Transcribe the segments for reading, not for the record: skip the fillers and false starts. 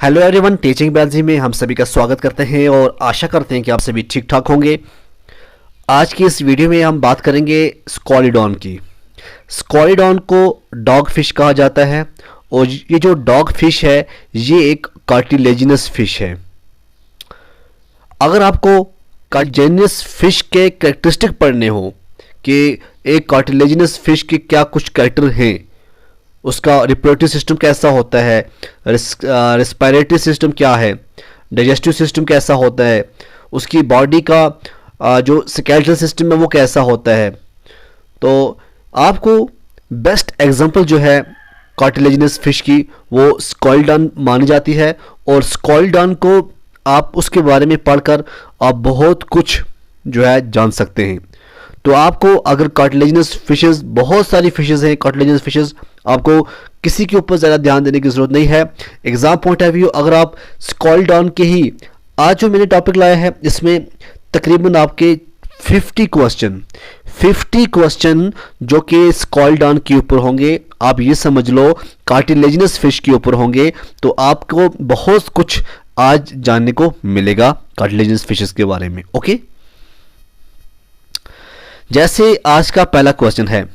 Hello everyone, teaching biology में हम सभी का स्वागत करते हैं और आशा करते हैं कि आप सभी ठीक ठाक होंगे। आज की इस वीडियो में हम बात करेंगे स्कॉलिडॉन की। स्कॉलिडॉन को डॉग फिश कहा जाता है और ये जो डॉग फिश है ये एक कार्टिलेजिनस फिश है। अगर आपको कार्टिलेजिनस फिश के कैरेक्टरिस्टिक पढ़ने हो कि एक कार्टिलेजिनस फिश के क्या कुछ कैरेक्टर हैं, उसका रिप्रोडक्टिव सिस्टम कैसा होता है, रेस्पिरेटरी सिस्टम क्या है, डाइजेस्टिव सिस्टम कैसा होता है, उसकी बॉडी का जो स्केलेटल सिस्टम है वो कैसा होता है, तो आपको बेस्ट एग्जांपल जो है कार्टिलेजिनस फिश की वो स्कॉलिडॉन मानी जाती है। और स्कॉलिडॉन को आप उसके बारे में पढ़कर आप बहुत कुछ जो है जान सकते हैं। तो आपको अगर कार्टिलेजिनस फिशेस, बहुत सारी फिशेस हैं कार्टिलेजिनस फिशेस, आपको किसी के ऊपर ज़्यादा ध्यान देने की ज़रूरत नहीं है। एग्जाम पॉइंट ऑफ व्यू अगर आप स्कॉलिडॉन के ही आज जो मैंने टॉपिक लाया है इसमें तकरीबन आपके 50 क्वेश्चन जो कि स्कॉलिडॉन के ऊपर होंगे, आप ये समझ लो कार्टिलेजिनस फिश के ऊपर होंगे। तो आपको बहुत कुछ आज जानने को मिलेगा कार्टिलेजिनस फिशेस के बारे में। ओके, जैसे आज का पहला क्वेश्चन है,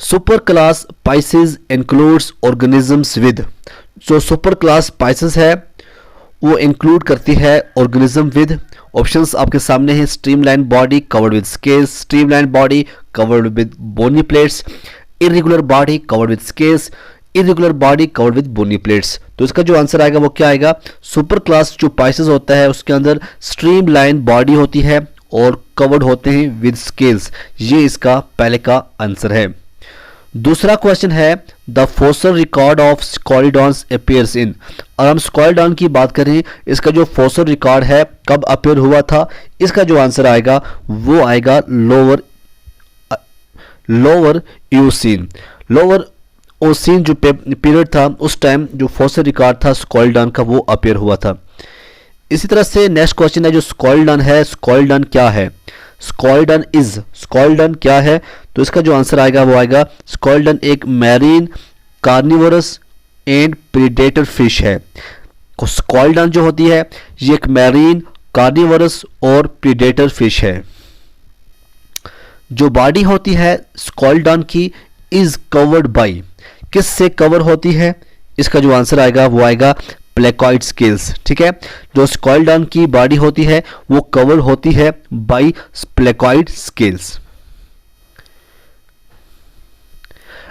super class spices includes organisms with. जो सुपर क्लास स्पाइसेस है वो इंक्लूड करती है ऑर्गेनिज्म विद। ऑप्शंस आपके सामने हैं, streamline body covered with scales, streamline body covered with bony plates, irregular body covered with scales, irregular body covered with bony plates. तो इसका जो आंसर आएगा वो क्या आएगा? सुपर क्लास जो स्पाइसेस होता है उसके अंदर स्ट्रीमलाइन बॉडी होती है और कवर्ड होते हैं विद स्केल्स। ये इसका पहले का आंसर है। दूसरा क्वेश्चन है, the fossil record of Scoliodons appears in. और हम स्कॉलिडॉन की बात करें, इसका जो फॉसिल रिकॉर्ड है कब अपीयर हुआ था, इसका जो आंसर आएगा वो आएगा लोअर ईओसीन। लोअर ओसीन जो पीरियड था उस टाइम जो फॉसिल रिकॉर्ड था स्कॉलिडॉन का वो अपीयर हुआ था। इसी तरह से नेक्स्ट क्वेश्चन है जो स्कॉलिडॉन है, स्कॉलिडॉन क्या है? स्कॉलिडॉन क्या है? तो इसका जो आंसर आएगा वो आएगा स्कॉलिडॉन एक marine carnivorous and predator fish है। स्कॉलिडॉन जो होती है ये एक मैरीन कार्निवोरस और प्रीडेटर फिश है। जो बॉडी होती है स्कॉलिडॉन की इज कवर्ड बाय, किससे कवर होती है? इसका जो आंसर आएगा वो आएगा प्लेकॉइड स्केल्स। ठीक है, जो स्कॉलिडॉन की बॉडी होती है वो कवर होती है बाय प्लेकॉइड स्केल्स।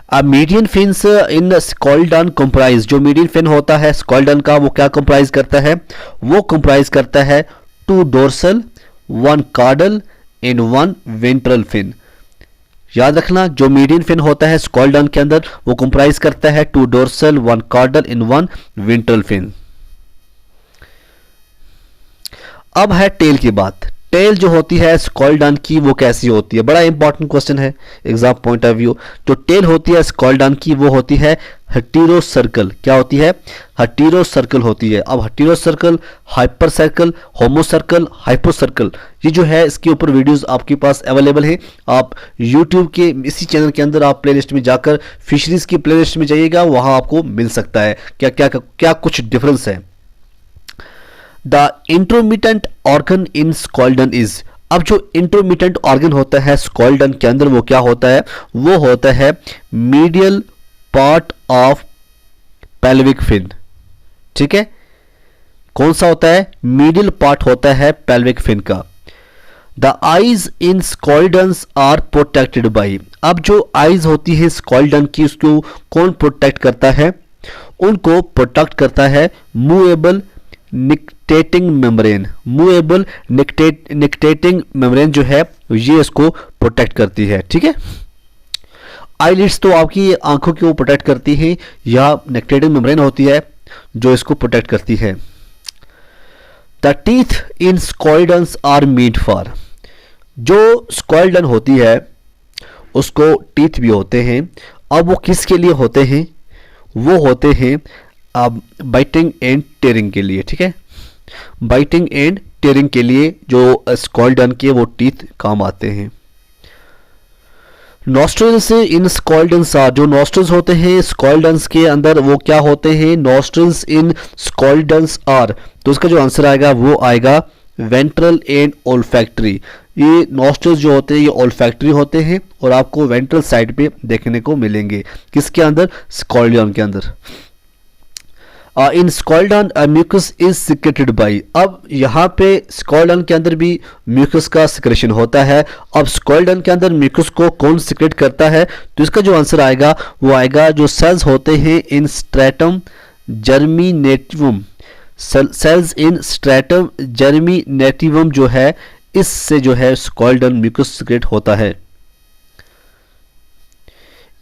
अब मीडियन फिन्स इन स्कॉलिडॉन कंप्राइज, जो मीडियन फिन होता है स्कॉलिडॉन का वो क्या कंप्राइज करता है? वो कंप्राइज करता है 2 dorsal, 1 caudal and 1 ventral fin. याद रखना, जो मीडियन फिन होता है स्कॉलिडॉन के अंदर वो कंप्राइज करता है 2 dorsal, 1 caudal and 1 ventral fin. अब है टेल की बात। टेल जो होती है स्कॉलिडॉन की वो कैसी होती है? बड़ा इंपॉर्टेंट क्वेश्चन है एग्जाम पॉइंट ऑफ व्यू। जो टेल होती है स्कॉलिडॉन की वो होती है हेटेरो सर्कल। क्या होती है? हेटेरो सर्कल होती है। अब हेटेरो सर्कल, हाइपर सर्कल, होमो सर्कल, हाइपो सर्कल, ये जो है इसके ऊपर वीडियोस आपके पास अवेलेबल है। आप यूट्यूब के इसी चैनल के अंदर आप प्लेलिस्ट में जाकर फिशरीज की प्लेलिस्ट में जाइएगा, वहां आपको मिल सकता है क्या क्या क्या कुछ डिफरेंस है। The intermittent organ in Scoliodon is. अब जो इंटरमिटेंट ऑर्गन होता है स्कॉलिडॉन के अंदर वो क्या होता है? वो होता है medial part of pelvic fin. ठीक है, कौन सा होता है? मीडियल पार्ट होता है पेल्विक फिन का। The eyes in Scoliodons are protected by. अब जो आईज होती है स्कॉलिडॉन की उसको कौन प्रोटेक्ट करता है? उनको प्रोटेक्ट करता है movable nictitating membrane. Movable nictitating membrane जो है ये इसको प्रोटेक्ट करती है। ठीक है, आईलिड्स तो आपकी आंखों को प्रोटेक्ट करती है, या निक्टेटिंग मेम्ब्रेन होती है जो इसको प्रोटेक्ट करती है। The teeth in Scoliodons are made for. जो स्कॉलिडॉन होती है उसको टीथ भी होते हैं। अब वो किसके लिए होते हैं? वो होते हैं बाइटिंग एंड टेयरिंग के लिए। ठीक है, बाइटिंग एंड टेयरिंग के लिए जो स्कॉलिडॉन के वो टीथ काम आते हैं। नॉस्ट्रल्स इन स्कॉल्डन्स आर, जो नॉस्ट्रल्स होते हैं स्कॉल्डन्स के अंदर वो क्या होते हैं, नॉस्ट्रल्स इन स्कॉल्डन्स आर, तो इसका जो आंसर आएगा वो आएगा वेंट्रल एंड ओल्फैक्टरी। ये नॉस्ट्रल्स जो होते हैं ये ओल्फैक्टरी होते हैं और आपको वेंट्रल साइड पे देखने को मिलेंगे, किसके अंदर, स्कॉल्डन के अंदर। इन स्कॉल्डन म्यूकस इज सिक्रेटेड बाई, अब यहाँ पे स्कॉल्डन के अंदर भी म्यूकस का सिक्रेशन होता है। अब स्कॉल्डन के अंदर म्यूकस को कौन सिक्रेट करता है, तो इसका जो आंसर आएगा वो आएगा जो सेल्स होते हैं इन स्ट्रेटम जर्मिनेटिवम, सेल्स इन स्ट्रेटम जर्मिनेटिवम जो है इससे जो है स्कॉल्डन म्यूकस सिक्रेट होता है।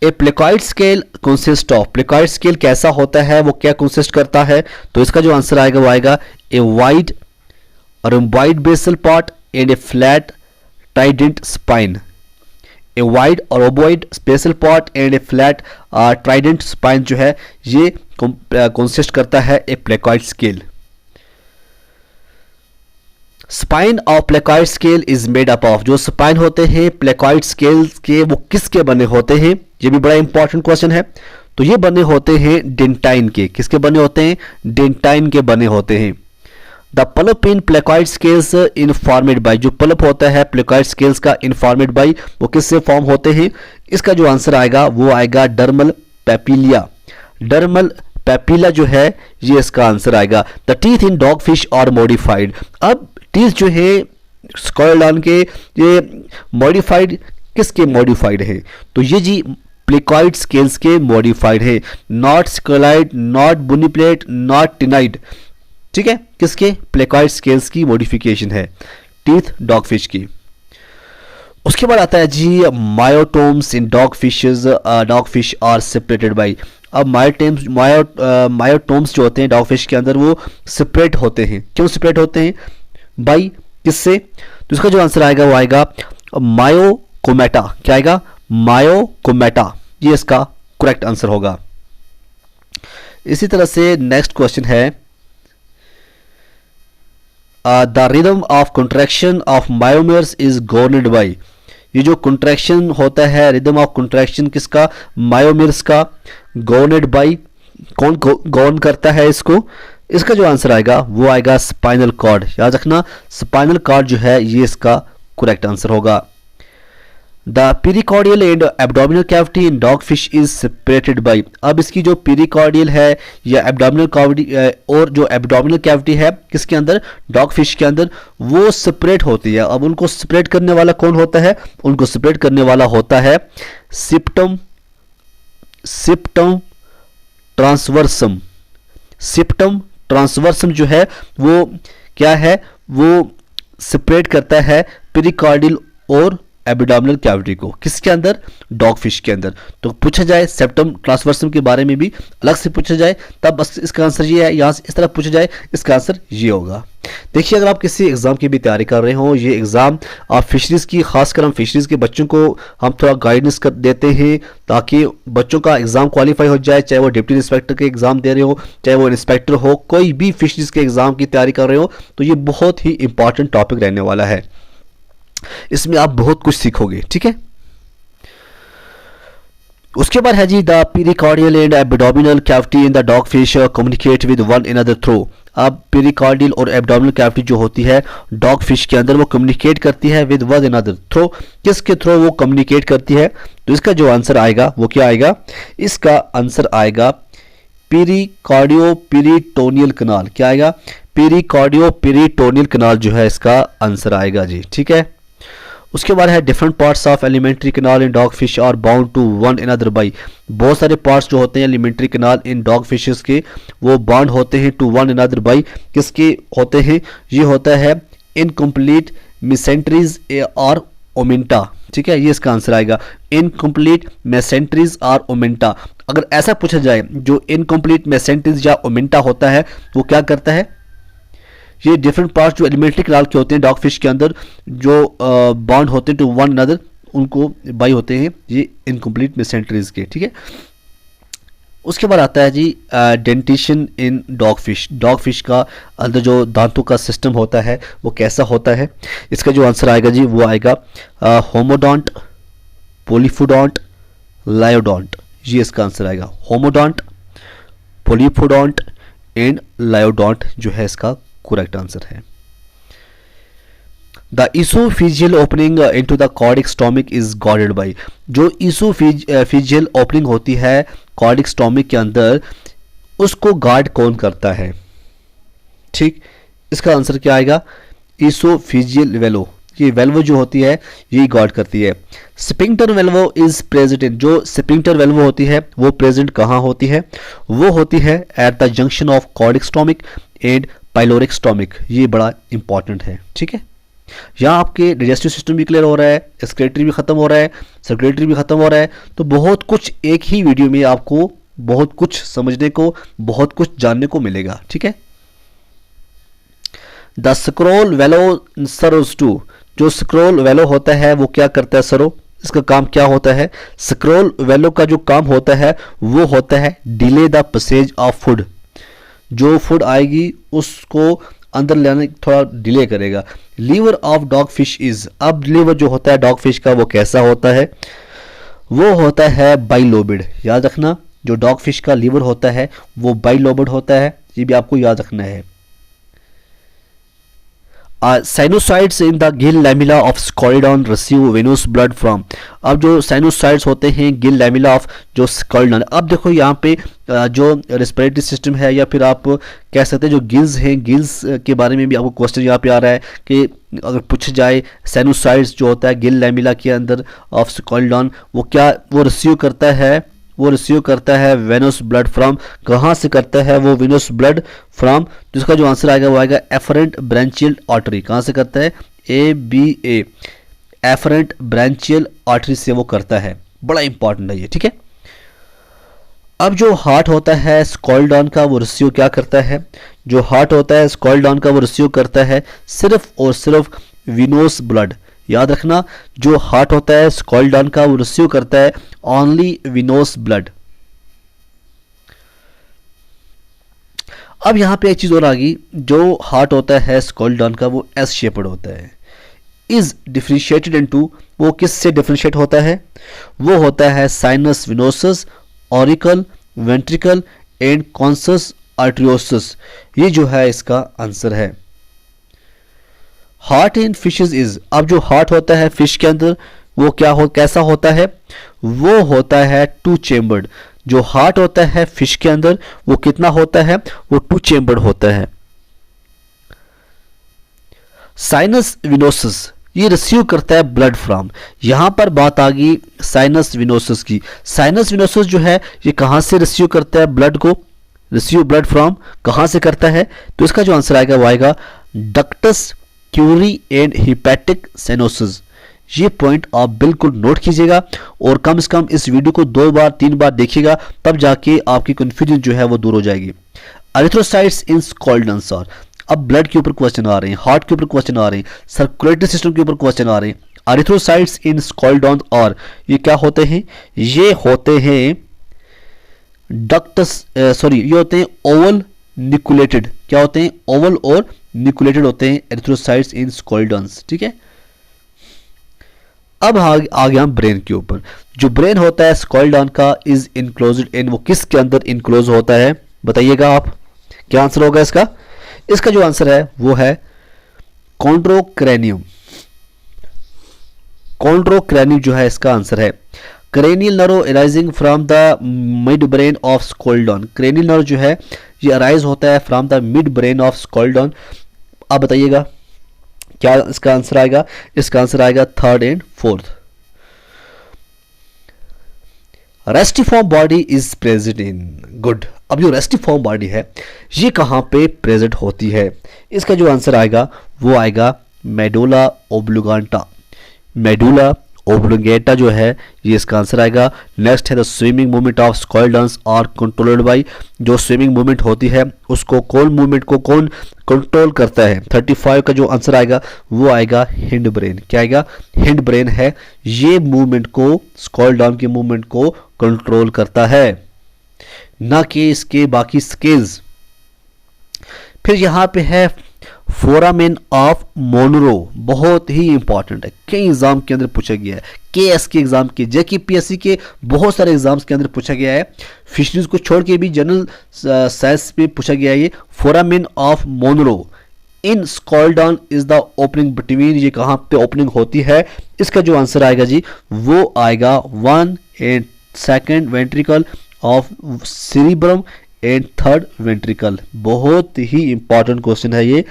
A placoid scale consist of, placoid scale कैसा होता है, वो क्या कंसिस्ट करता है, तो इसका जो आंसर आएगा वो आएगा a wide rhomboid basal part and a flat trident spine. A wide rhomboid basal part and a flat trident spine जो है ये कंसिस्ट करता है a placoid scale. Spine of placoid scale is made up of, जो spine होते हैं placoid scale के वो किसके बने होते हैं, ये भी बड़ा इंपॉर्टेंट क्वेश्चन है। तो ये बने होते हैं डेंटाइन के, किसके बने होते हैं, डेंटाइन के बने होते हैं। The pulp in placoid scales informed by, जो पल्प होता है प्लेकॉइड स्केल्स का इनफॉर्मेड बाई वो किससे फॉर्म होते हैं, इसका जो आंसर आएगा वो आएगा डर्मल पैपिलिया। डर्मल पैपिला जो है ये इसका आंसर आएगा। The teeth in dog fish are modified, अब टीथ जो है स्क्वायरलॉन के ये मॉडिफाइड किसके मॉडिफाइड है, तो ये जी प्लेकॉइड स्केल्स के मॉडिफाइड है, not cycloid, not bony plate, not ctenoid, ठीक है, किसके, प्लेकॉइड स्केल्स की मॉडिफिकेशन है टीथ डॉग फिश की। उसके बाद आता है जी myotomes in dog fishes, dog fish are separated by, अब मायोटोम्स जो होते हैं डॉग फिश के अंदर वो सेपरेट होते हैं, क्यों सेपरेट होते हैं, बाई किससे, तो इसका जो आंसर आएगा वो आएगा मायोकोमेटा, क्या आएगा, मायोकोमेटा, ये इसका करेक्ट आंसर होगा। इसी तरह से नेक्स्ट क्वेश्चन है the rhythm of contraction of myomeres is governed by, ये जो कंट्रैक्शन होता है रिदम ऑफ कंट्रैक्शन किसका, मायोमेर्स का, गवर्नड बाई, कौन गवर्न करता है इसको, इसका जो आंसर आएगा वो आएगा स्पाइनल कॉर्ड, याद रखना स्पाइनल कॉर्ड जो है ये इसका करेक्ट आंसर होगा। The pericardial and abdominal cavity in dog fish is separated by, अब इसकी जो पेरिकॉर्डियल है या एब्डोमिनल कैविटी और जो एब्डोमिनल कैविटी है किसके अंदर, डॉग फिश के अंदर, वो सेपरेट होती है। अब उनको सेपरेट करने वाला कौन होता है, उनको सेपरेट करने वाला होता है सिप्टम, सिप्टम ट्रांसवर्सम, सिप्टम ट्रांसवर्सम जो है वो क्या है, वो सेपरेट करता है पेरिकॉर्डियल और एब्डोमिनल कैविटी को, किसके अंदर, डॉग फिश के अंदर। तो पूछा जाए सेप्टम ट्रांसवर्सम के बारे में भी अलग से पूछा जाए तब बस इसका आंसर ये है, यहाँ से इस तरह पूछा जाए इसका आंसर ये होगा। देखिए अगर आप किसी एग्जाम की भी तैयारी कर रहे हो, ये एग्जाम आप फिशरीज की, खासकर हम फिशरीज के बच्चों को हम थोड़ा गाइडेंस कर देते हैं ताकि बच्चों का एग्जाम क्वालिफाई हो जाए, चाहे वो डिप्टी इंस्पेक्टर के एग्जाम दे रहे हो, चाहे वो इंस्पेक्टर हो, कोई भी फिशरीज के एग्जाम की तैयारी कर रहे हो, तो ये बहुत ही इंपॉर्टेंट टॉपिक रहने वाला है, इसमें आप बहुत कुछ सीखोगे, ठीक है। उसके बाद है जी the pericardial and abdominal cavity in the dog fish communicate with one another through, अब पेरिकॉर्डियल और एब्डोमिनल कैविटी जो होती है डॉग फिश के अंदर वो कम्युनिकेट करती है विद वन अनदर थ्रू, किसके थ्रू वो कम्युनिकेट करती है, तो इसका जो आंसर आएगा वो क्या आएगा, इसका आंसर आएगा पेरिकॉर्डियो पेरिटोनियल कनाल, क्या आएगा, पेरिकॉर्डियो पेरिटोनियल कनाल जो है इसका आंसर आएगा जी, ठीक है। उसके बाद है different parts of alimentary canal in dog fish are bound to one another by, बहुत सारे पार्ट्स जो होते हैं alimentary canal in dog fishes के वो बाउंड होते हैं टू वन अनदर बाई, किसके होते हैं, ये होता है इनकम्प्लीट मेसेंट्रीज और ओमेंटा, ठीक है, ये इसका आंसर आएगा इनकम्प्लीट मेसेंट्रीज और ओमेंटा। अगर ऐसा पूछा जाए जो इनकम्प्लीट मेसेंट्रीज या ओमेंटा होता है वो क्या करता है, ये डिफरेंट पार्ट्स जो एलिमेंट्री कनाल के होते हैं डॉग फिश के अंदर जो बॉन्ड होते हैं टू वन अनदर, उनको बाई होते हैं ये इनकम्प्लीट मेसेंट्रीज के, ठीक है। उसके बाद आता है जी dentition in dog fish, dog fish का अंदर जो दांतों का सिस्टम होता है वो कैसा होता है, इसका जो आंसर आएगा जी वो आएगा होमोडोंट, पोलीफोडोंट, लायोडोंट, ये इसका आंसर आएगा। होमोडोंट, पोलीफोडोंट एंड लायोडोंट जो है इसका करेक्ट आंसर है। The oesophageal opening into the cardiac stomach is guarded by, जो इसोफिजियल ओपनिंग होती है कॉर्डिक स्टोमिक के अंदर, उसको गार्ड कौन करता है? ठीक, इसका आंसर क्या आएगा? इसोफिजियल वेल्वो, ये वेल्वो जो होती है ये गार्ड करती है। स्पिंक्टर वेल्वो इज प्रेजेंट इन, जो स्पिंक्टर वेल्वो होती है वो प्रेजेंट कहाँ होती है? वो होती है at the junction of cardiac stomach and pyloric stomach. ये बड़ा इंपॉर्टेंट है, ठीक है। यहाँ आपके डाइजेस्टिव सिस्टम भी क्लियर हो रहा है, एक्सक्रीटरी भी खत्म हो रहा है, सर्कुलेटरी भी खत्म हो रहा है, तो बहुत कुछ एक ही वीडियो में आपको बहुत कुछ समझने को, बहुत कुछ जानने को मिलेगा, ठीक है। द स्क्रोल वेलो सरोज टू, जो स्क्रोल वेलो होता है वो क्या करता है सरो? इसका काम क्या होता है? स्क्रोल वेलो का जो काम होता है वो होता है delay the passage of food, जो फूड आएगी उसको अंदर लाने थोड़ा डिले करेगा। Liver of dog fish is, अब लीवर जो होता है डॉग फिश का वो कैसा होता है? वो होता है बाइलोबिड, याद रखना, जो डॉग फिश का लीवर होता है वो बाइलोबिड होता है, ये भी आपको याद रखना है। Sinusoids in the gill lamella of Scoliodon receive venous blood from, अब जो साइनोसाइड्स होते हैं गिल लैमिला ऑफ जो स्कोलिडॉन, अब देखो यहाँ पे जो रेस्पिरेटरी सिस्टम है या फिर आप कह सकते हैं जो गिल्स हैं, गिल्स के बारे में भी आपको क्वेश्चन यहाँ पे आ रहा है कि अगर पूछ जाए साइनोसाइड्स जो होता है गिल लैमिला के अंदर ऑफ स्कोलिडॉन वो क्या वो रिसीव करता है? वो रिसीव करता है वेनस ब्लड फ्रॉम, कहाँ से करता है वो वेनस ब्लड फ्रॉम? जिसका जो आंसर आएगा वो आएगा एफरेंट ब्रांचियल आर्टरी, कहाँ से करता है? ABA, एफरेंट ब्रांचियल आर्टरी से वो करता है, बड़ा इंपॉर्टेंट है ये, ठीक है। अब जो हार्ट होता है स्कोलिडॉन का वो रिसीव क्या करता है? जो हार्ट होता है स्कोलिडॉन का वो रिसीव करता है सिर्फ और सिर्फ विनोस ब्लड, याद रखना, जो हार्ट होता है स्कोलिडॉन का वो रिसीव करता है ओनली विनोस ब्लड। अब यहां पे एक चीज और आ गई, जो हार्ट होता है स्कोलिडॉन का वो एस शेप्ड होता है, इज डिफरेंशिएटेड इनटू, वो किस से डिफरेंशिएट होता है? वो होता है sinus venosus, auricle, ventricle and conus arteriosus, ये जो है इसका आंसर है। हार्ट इन फिशेस इज, अब जो हार्ट होता है फिश के अंदर वो क्या हो कैसा होता है? वो होता है टू चेम्बर्ड, जो हार्ट होता है फिश के अंदर वो कितना होता है? वो टू चेम्बर्ड होता है। साइनस विनोसस ये रिसीव करता है ब्लड फ्रॉम, यहां पर बात आ गई साइनस विनोसस की। साइनस विनोसस जो है ये कहां से रिसीव करता है ब्लड को? रिसीव ब्लड फ्रॉम कहां से करता है? तो इसका जो आंसर आएगा वो आएगा ductus cuvieri and hepatic sinuses. ये पॉइंट आप बिल्कुल नोट कीजिएगा और कम से कम इस वीडियो को 2 बार 3 बार देखिएगा, तब जाके आपकी कंफ्यूजन जो है वो दूर हो जाएगी। एरिथ्रोसाइट्स इन स्कोलिडॉन्स आर, अब ब्लड के ऊपर क्वेश्चन आ रहे हैं, हार्ट के ऊपर क्वेश्चन आ रहे हैं, सर्कुलेटरी सिस्टम के ऊपर क्वेश्चन आ रहे हैं। एरिथ्रोसाइट्स इन स्कोलिडॉन्स आर, ये क्या होते हैं? ये होते हैं डक्टस ये होते हैं ओवल निकुलेटेड, क्या होते हैं? ओवल और निकुलेटेड होते हैं एरिथ्रोसाइट्स इन स्कोलिडॉन्स, ठीक है। अब आ गया ब्रेन के ऊपर। जो ब्रेन होता है स्कोलिडॉन का इज इनक्लोज्ड इन, वो किसके अंदर इनक्लोज होता है? बताइएगा आप, क्या आंसर होगा इसका? इसका जो आंसर है वो है कॉन्ड्रोक्रैनियम। कॉन्ड्रोक्रैनियम जो है इसका आंसर है। Cranial nerve arising from the mid brain of Scoliodon, cranial nerve जो है ये अराइज होता है from the mid brain of Scoliodon. आप बताइएगा क्या इसका आंसर आएगा? इसका आंसर आएगा 3rd and 4th। Restiform body is present in, good. अब जो रेस्टिफॉर्म बॉडी है ये कहां पे प्रेजेंट होती है? इसका जो आंसर आएगा वो आएगा मेडुला ओब्लिगाटा। मेडुला ओब्लिगेटा जो है ये इसका आंसर आएगा। नेक्स्ट है the swimming movement of Scoliodons are controlled by, जो स्विमिंग मूवमेंट होती है उसको कौन मूवमेंट को कौन कंट्रोल करता है? 35 का जो आंसर आएगा वो आएगा हिंड ब्रेन। क्या आएगा? हिंड ब्रेन है, ये मूवमेंट को, स्कोलिडॉन के मूवमेंट को कंट्रोल करता है, ना कि इसके बाकी स्केल्स। फिर यहां पे है फोरामेन ऑफ मोनरो, बहुत ही इंपॉर्टेंट है, कई एग्जाम के अंदर पूछा गया है, केएस के एग्जाम के, जेके पीएससी के बहुत सारे एग्जाम्स के अंदर पूछा गया है। फिशरीज को छोड़ के भी जनरल साइंस में पूछा गया है। ये foramen of Monro in Scoliodon is the opening between, ये कहाँ पे ओपनिंग होती है? इसका जो आंसर आएगा जी वो आएगा 1 and 2nd ventricle of cerebrum and 3rd ventricle. बहुत ही इंपॉर्टेंट क्वेश्चन है ये।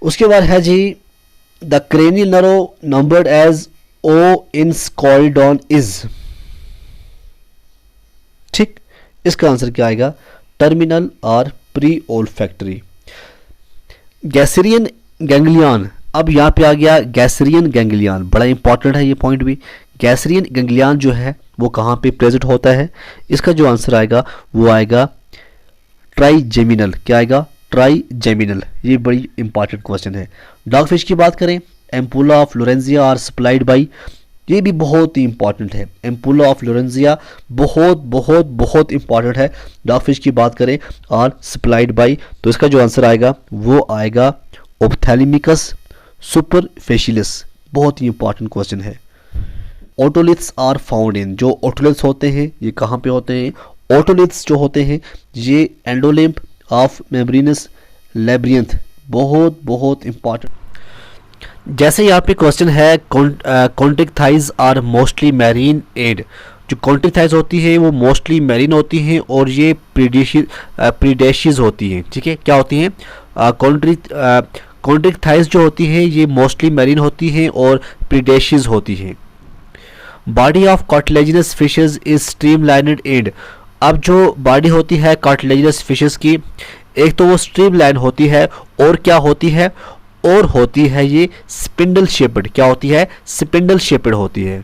उसके बाद है जी the cranial nerve numbered as O in Scoliodon is, ठीक, इसका आंसर क्या आएगा? टर्मिनल और प्री ओल्फैक्टरी। गैसेरियन गैंग्लियन, अब यहाँ पे आ गया गैसेरियन गैंग्लियन, बड़ा इंपॉर्टेंट है ये पॉइंट भी। गैसेरियन गैंग्लियन जो है वो कहाँ पे प्रेजेंट होता है? इसका जो आंसर आएगा वो आएगा ट्राइजेमिनल। क्या आएगा? ट्राइजेमिनल। ये बड़ी इंपॉर्टेंट क्वेश्चन है। डॉगफिश की बात करें, ampulla of Lorenzini are supplied by, ये भी बहुत ही इंपॉर्टेंट है। एम्पुला ऑफ लोरेंजिया बहुत बहुत बहुत इंपॉर्टेंट है। डॉगफिश की बात करें और सप्लाइड बाई, तो इसका जो आंसर आएगा वो आएगा ओप्थैलेमिकस सुपरफिशियलिस। बहुत ही इंपॉर्टेंट क्वेश्चन है। ओटोलिथ्स आर फाउंड इन, जो ओटोलिथ्स होते हैं ये कहाँ पे होते हैं? ओटोलिथ्स जो होते हैं ये एंडोलिम्फ ऑफ मेम्ब्रेनस लैब्रियंथ, बहुत बहुत इंपॉर्टेंट। जैसे यहाँ पे क्वेश्चन है chondrichthyes are mostly marine and, जो कॉन्ट्रिक थाइज होती है वो मोस्टली मैरीन होती हैं और ये प्रीडेशियस होती हैं, ठीक है। क्या होती हैं? कॉन्ट्रिक थाइज जो होती है ये मोस्टली मैरीन होती हैं और प्रीडेशियस होती हैं। Body of cartilaginous fishes is streamlined and, अब जो बॉडी होती है कार्टिलेजिनस फिशेस की, एक तो वो स्ट्रीमलाइन होती है और क्या होती है? और होती है ये स्पिंडल शेप्ड। क्या होती है? स्पिंडल शेप्ड होती है।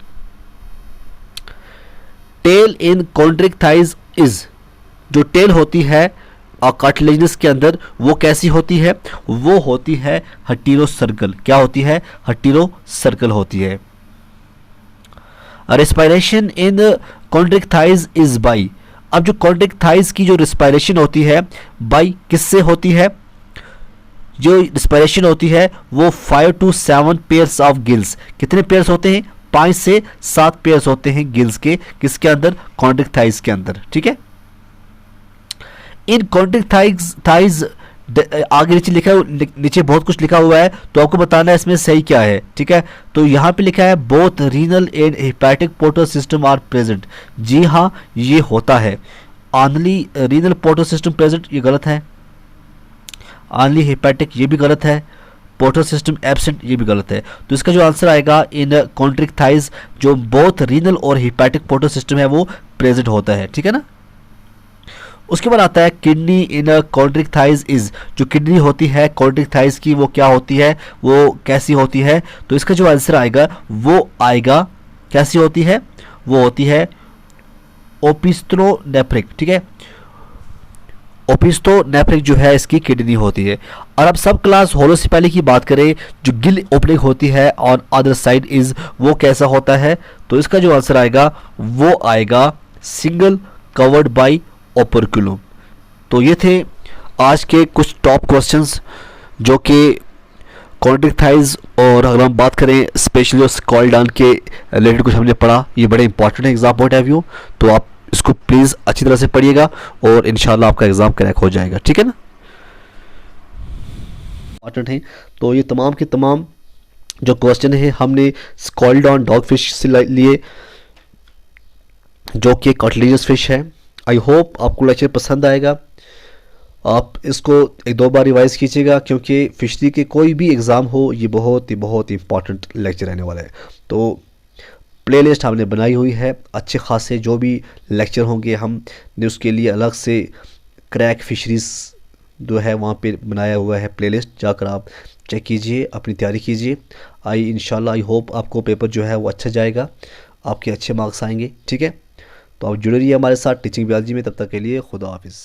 Tell in chondrichthyes is, जो टेल होती है और कार्टिलेजिनस के अंदर वो कैसी होती है? वो होती है हटीरो सर्कल। क्या होती है? हटीरो सर्कल होती है। Respiration in chondrichthyes is by, अब जो कॉन्ट्रिक थाइज की जो रेस्पिरेशन होती है बाई किससे होती है? जो रेस्पिरेशन होती है वो 5 to 7 पेयर्स ऑफ गिल्स, कितने पेयर्स होते हैं? 5 से 7 पेयर्स होते हैं गिल्स के, किसके अंदर? कॉन्ट्रिक थाइज के अंदर, ठीक है। इन कॉन्ट्रिक थाइज आगे नीचे लिखा है, नीचे बहुत कुछ लिखा हुआ है तो आपको बताना है इसमें सही क्या है, ठीक है। तो यहाँ पे लिखा है both renal and hepatic portal system are present, जी हाँ ये होता है। Only renal portal system present, ये गलत है। ऑनली हेपेटिक, ये भी गलत है। पोर्टल सिस्टम एब्सेंट, ये भी गलत है। तो इसका जो आंसर आएगा इन कॉन्ट्रिक थाइज, जो बोथ रीनल और हेपेटिक पोर्टल सिस्टम है वो प्रेजेंट होता है, ठीक है ना। उसके बाद आता है kidney in chondrichthyes is, जो किडनी होती है कॉन्ट्रिक थाइज की वो क्या होती है? वो कैसी होती है? तो इसका जो आंसर आएगा वो आएगा कैसी होती है? वो होती है ओपिस्ट्रोनेफ्रिक, ठीक है। ओपिस्ट्रोनेफ्रिक जो है इसकी किडनी होती है। और अब सब क्लास होलोसिपेली की बात करें, जो गिल ओपनिंग होती है ऑन अदर साइड इज, वो कैसा होता है? तो इसका जो आंसर आएगा वो आएगा सिंगल कवर्ड बाई ओपरक्यूलम। तो ये थे आज के कुछ टॉप क्वेश्चंस जो कि कॉन्ट्रिक थाइज और अगर हम बात करें स्पेशली स्कॉल्डन के रिलेटेड कुछ हमने पढ़ा, ये बड़े इंपॉर्टेंट है एग्जाम पॉइंट ऑफ व्यू। तो आप इसको प्लीज़ अच्छी तरह से पढ़िएगा और इंशाल्लाह आपका एग्ज़ाम क्रैक हो जाएगा, ठीक है ना। इंपॉर्टेंट है। तो ये तमाम के तमाम जो क्वेश्चन है हमने स्कॉल्डन डॉगफिश से लिए, जो कि कार्टिलेजिनस फिश है। आई होप आपको लेक्चर पसंद आएगा। आप इसको एक दो बार रिवाइज कीजिएगा क्योंकि फिशरी के कोई भी एग्ज़ाम हो ये बहुत ही इंपॉर्टेंट लेक्चर रहने वाला है। तो प्लेलिस्ट हमने बनाई हुई है, अच्छे खासे जो भी लेक्चर होंगे हमने उसके लिए अलग से क्रैक फिशरीज़ जो है वहाँ पे बनाया हुआ है प्लेलिस्ट, जाकर आप चेक कीजिए, अपनी तैयारी कीजिए। इंशाल्लाह आई होप आपको पेपर जो है वो अच्छा जाएगा, आपके अच्छे मार्क्स आएंगे, ठीक है। तो आप जुड़े रहिए हमारे साथ टीचिंग बायोलॉजी में। तब तक के लिए खुदा हाफिज़।